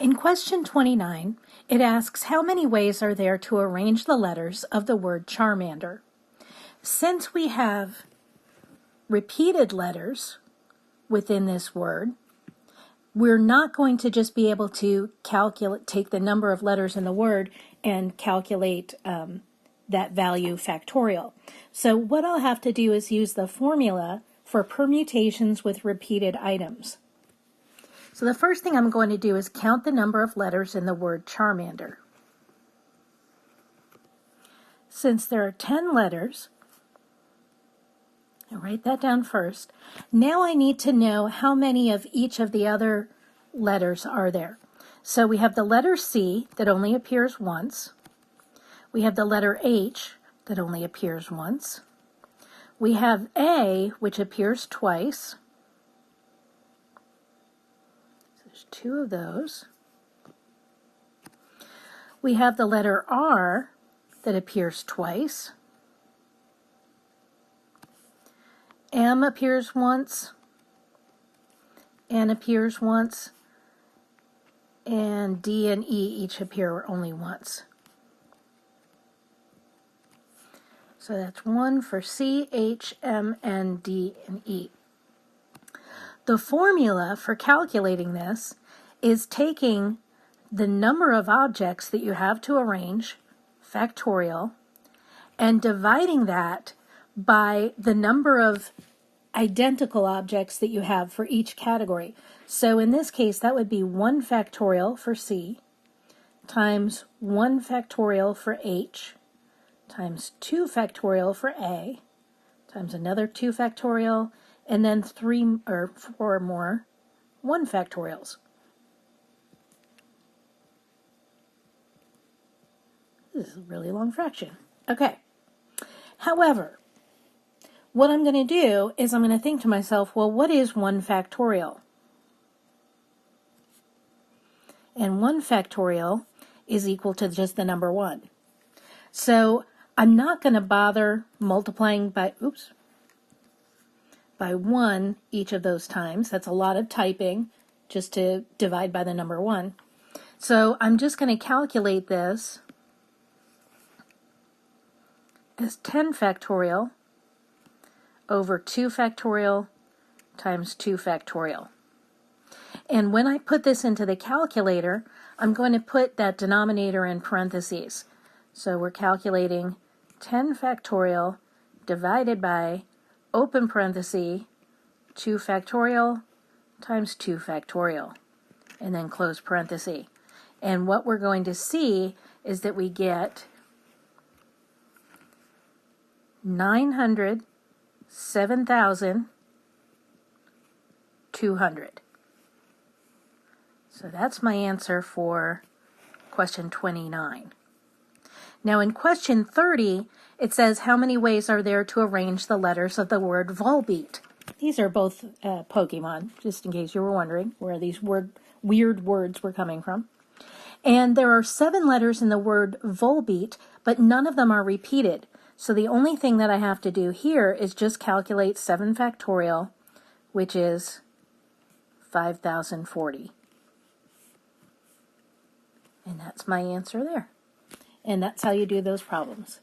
In question 29, it asks how many ways are there to arrange the letters of the word Charmander. Since we have repeated letters within this word, we're not going to just be able to take the number of letters in the word and calculate that value factorial. So what I'll have to do is use the formula for permutations with repeated items. So the first thing I'm going to do is count the number of letters in the word Charmander. Since there are 10 letters, I'll write that down first. Now I need to know how many of each of the other letters are there. So we have the letter C that only appears once. We have the letter H that only appears once. We have A, which appears twice. So there's 2 of those. We have the letter R that appears twice. M appears once, N appears once, and D and E each appear only once. So that's 1 for C, H, M, N, D, and E. The formula for calculating this is taking the number of objects that you have to arrange, factorial, and dividing that by the number of identical objects that you have for each category. So in this case, that would be 1 factorial for C times 1 factorial for H times 2 factorial for A times another 2 factorial, and then 3 or 4 more 1 factorials. This is a really long fraction. Okay. However, what I'm going to do is I'm going to think to myself, well, what is 1 factorial? And 1 factorial is equal to just the number 1. So I'm not going to bother multiplying by 1 each of those times. That's a lot of typing just to divide by the number 1. So I'm just going to calculate this as 10 factorial over 2 factorial times 2 factorial. And when I put this into the calculator, I'm going to put that denominator in parentheses. So we're calculating 10 factorial divided by, open parenthesis, 2 factorial times 2 factorial, and then close parenthesis. And what we're going to see is that we get 907,200. So that's my answer for question 29. Now in question 30, it says how many ways are there to arrange the letters of the word Volbeat. These are both Pokemon, just in case you were wondering where these weird words were coming from. And there are 7 letters in the word Volbeat, but none of them are repeated. So the only thing that I have to do here is just calculate 7 factorial, which is 5,040. And that's my answer there. And that's how you do those problems.